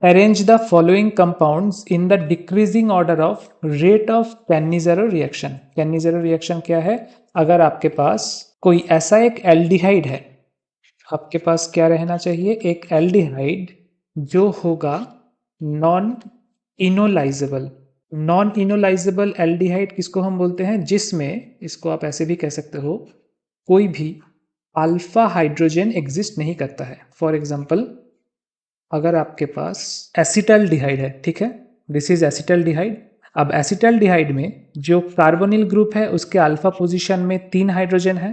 Arrange the following compounds in the decreasing order of rate of कैनिज़ेरो reaction. कैनिज़ेरो reaction क्या है? अगर आपके पास कोई ऐसा एक एल्डिहाइड है, आपके पास क्या रहना चाहिए? एक एल्डिहाइड जो होगा non enolisable. Non enolisable aldehyde किसको हम बोलते हैं? जिसमें, इसको आप ऐसे भी कह सकते हो, कोई भी अल्फा हाइड्रोजन एग्जिस्ट नहीं करता है। फॉर एग्जाम्पल, अगर आपके पास एसिटल्डिहाइड है, ठीक है, दिस इज एसिटल्डिहाइड। अब एसिटल्डिहाइड में जो कार्बोनिल ग्रुप है उसके अल्फा पोजीशन में 3 हाइड्रोजन है।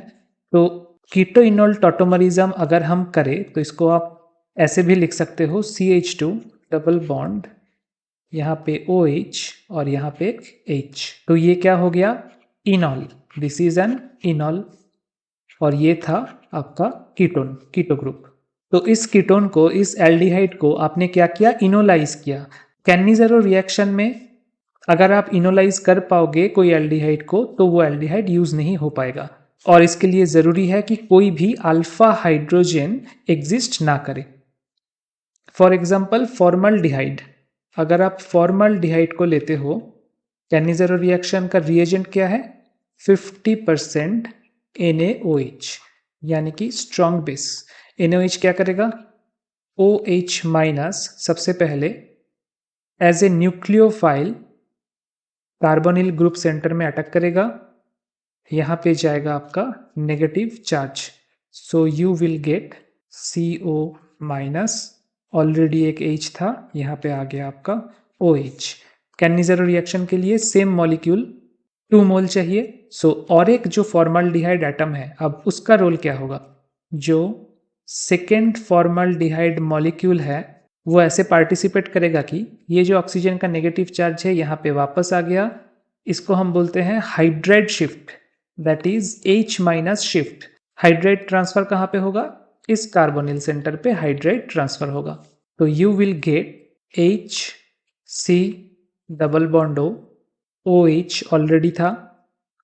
तो कीटोइनोल टॉटोमरिज्म अगर हम करें तो इसको आप ऐसे भी लिख सकते हो, CH2 डबल बॉन्ड, यहाँ पे OH और यहाँ पे H। तो ये क्या हो गया? इनॉल। This is an इनॉल। और ये था आपका कीटोन, कीटो ग्रुप। तो इस कीटोन को, इस एल्डिहाइड को आपने क्या किया? इनोलाइज किया। कैनिज़ेरो रिएक्शन में अगर आप इनोलाइज कर पाओगे कोई एल्डिहाइड को तो वो एल्डिहाइड यूज नहीं हो पाएगा, और इसके लिए जरूरी है कि कोई भी अल्फा हाइड्रोजन एग्जिस्ट ना करे। For example, formaldehyde. अगर आप फॉर्मल्डिहाइड को लेते हो, कैनिज़ेरो रिएक्शन का रिएजेंट क्या है? 50% NaOH, यानी कि स्ट्रॉन्ग बेस। NaOH क्या करेगा? OH माइनस सबसे पहले as a nucleophile carbonyl group centre में अटैक करेगा। यहाँ पे जाएगा आपका negative charge, so you will get CO minus, already एक H था, यहाँ पे आ गया आपका OH। कैनिज़ेरो रिएक्शन के लिए सेम मॉलिक्यूल 2 मोल चाहिए। सो और एक जो फॉर्मल्डिहाइड एटम है, अब उसका रोल क्या होगा? जो सेकेंड फॉर्मल्डिहाइड मॉलिक्यूल है वो ऐसे पार्टिसिपेट करेगा कि ये जो ऑक्सीजन का नेगेटिव चार्ज है यहाँ पे वापस आ गया। इसको हम बोलते हैं hydride shift, that is H minus shift. Hydride transfer कहाँ पे होगा? इस कार्बोनिल सेंटर पे हाइड्राइड ट्रांसफर होगा। तो you will gate HC double bond OH already था,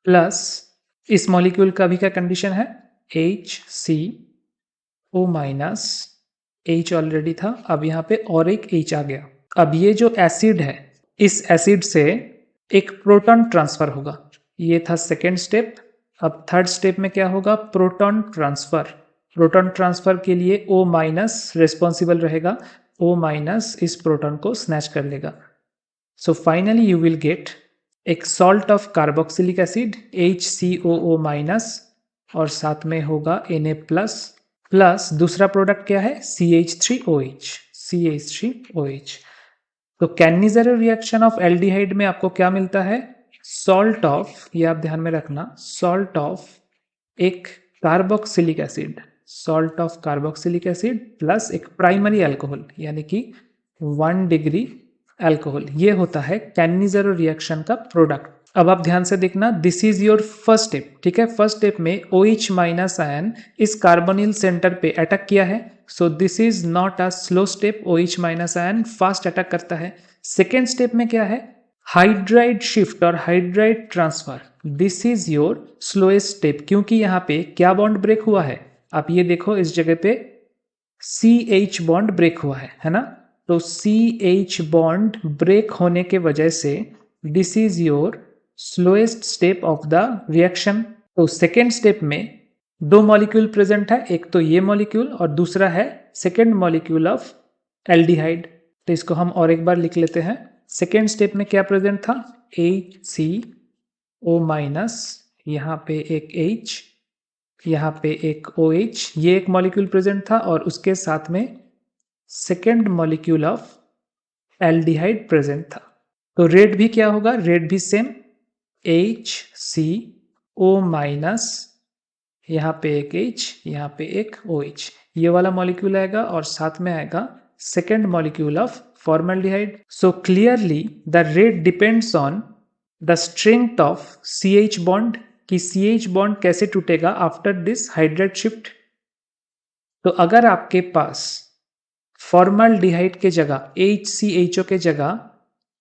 प्लस इस मॉलिक्यूल का भी क्या कंडीशन है? HCO माइनस, H ऑलरेडी था, अब यहाँ पे और एक H आ गया। अब ये जो एसिड है, इस एसिड से एक प्रोटॉन ट्रांसफर होगा। ये था सेकेंड स्टेप। अब थर्ड स्टेप में क्या होगा? Proton transfer. प्रोटॉन ट्रांसफर के लिए O माइनस रिस्पॉन्सिबल रहेगा। O माइनस इस प्रोटॉन को स्नैच कर लेगा। So finally you will get एक salt of carboxylic acid HCOO minus, और साथ में होगा Na प्लस, प्लस दूसरा प्रोडक्ट क्या है? CH3OH। CH3OH। तो कैनिज़ेरो रिएक्शन ऑफ एल्डिहाइड में आपको क्या मिलता है? सॉल्ट ऑफ, ये आप ध्यान में रखना, सॉल्ट ऑफ एक carboxylic acid, salt of carboxylic acid plus एक प्राइमरी अल्कोहल, यानी कि 1 डिग्री अल्कोहल। ये होता है कैनिज़ेरो रिएक्शन का प्रोडक्ट। अब आप ध्यान से देखना, this is your first step, ठीक है। फर्स्ट स्टेप में OH माइनस आयन इस कार्बोनिल सेंटर पे अटैक किया है, so this is not a slow step. OH minus ion fast attack करता है। सेकेंड स्टेप में क्या है? हाइड्राइड शिफ्ट और hydride transfer, this is your slowest step, क्योंकि यहाँ पे क्या बॉन्ड ब्रेक हुआ है? आप ये देखो, इस जगह पे CH बॉन्ड ब्रेक हुआ है ना। तो CH बॉन्ड ब्रेक होने के वजह से this is your slowest step of the reaction. तो सेकेंड स्टेप में 2 मॉलिक्यूल प्रेजेंट है, एक तो ये मॉलिक्यूल और दूसरा है सेकेंड मॉलिक्यूल ऑफ एल्डिहाइड। तो इसको हम और एक बार लिख लेते हैं। सेकेंड स्टेप में क्या प्रेजेंट था? HCO माइनस, यहाँ पे एक H, यहाँ पे एक OH, ये एक मॉलिक्यूल प्रेजेंट था, और उसके साथ में second molecule of aldehyde present था। तो रेट भी क्या होगा? रेट भी सेम, HCO माइनस, यहाँ पे एक H, यहाँ पे एक OH, ये वाला मॉलिक्यूल आएगा, और साथ में आएगा second molecule of formaldehyde. So clearly the rate depends on the strength of CH bond, कि CH बॉन्ड कैसे टूटेगा आफ्टर दिस हाइड्राइड शिफ्ट। तो अगर आपके पास फॉर्मल्डिहाइड के जगह HCHO के जगह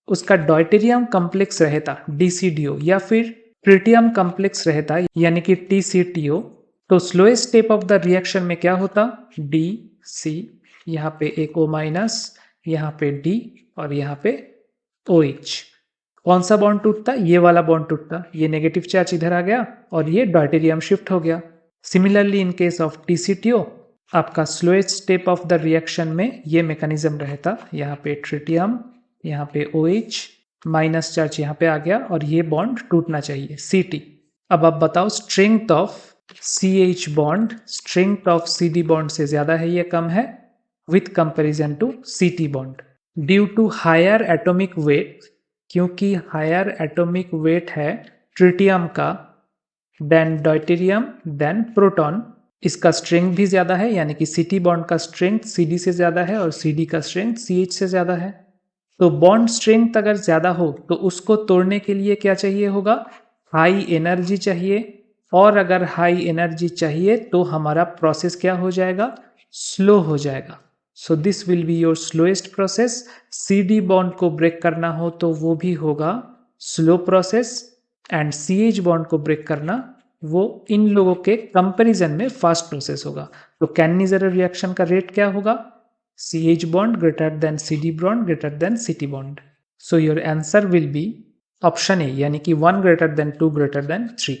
उसका डॉयटेरियम कॉम्प्लेक्स रहता DCDO, या फिर ट्रिटियम कॉम्प्लेक्स रहता यानी कि TCTO, तो slowest step of the reaction में क्या होता? DC, यहाँ पे एक O माइनस, यहाँ पे D और यहाँ पे OH। कौन सा बॉन्ड टूटता? ये वाला बॉन्ड टूटता, ये नेगेटिव चार्ज इधर आ गया और ये ड्यूटेरियम शिफ्ट हो गया। Similarly in case of TCTO, आपका slowest step of the reaction में ये मैकेनिज्म रहता, यहाँ पे ट्रिटियम, यहाँ पे OH, माइनस चार्ज यहाँ पे आ गया और ये बॉन्ड टूटना चाहिए CT। अब आप बताओ strength of CH bond strength of CD bond से ज्यादा है या कम है with comparison to CT bond? Due to higher atomic weight, क्योंकि हायर एटॉमिक वेट है ट्रिटियम का देन ड्यूटेरियम देन प्रोटॉन, इसका स्ट्रेंथ भी ज्यादा है, यानी कि CT बॉन्ड का स्ट्रेंथ CD से ज्यादा है और CD का स्ट्रेंथ CH से ज्यादा है। तो बॉन्ड स्ट्रेंथ अगर ज्यादा हो तो उसको तोड़ने के लिए क्या चाहिए होगा? हाई एनर्जी चाहिए, और अगर हाई एनर्जी चाहिए तो हमारा प्रोसेस क्या हो जाएगा? स्लो हो जाएगा। So this will be your slowest process. CD bond को ब्रेक करना हो तो वो भी होगा slow process, and CH bond को ब्रेक करना वो इन लोगों के कंपैरिजन में फास्ट प्रोसेस होगा। तो कैनिज़ेरो रिएक्शन का रेट क्या होगा? CH bond greater than CD bond greater than CT bond. So your answer will be option A, यानी कि 1 greater than 2 greater than 3.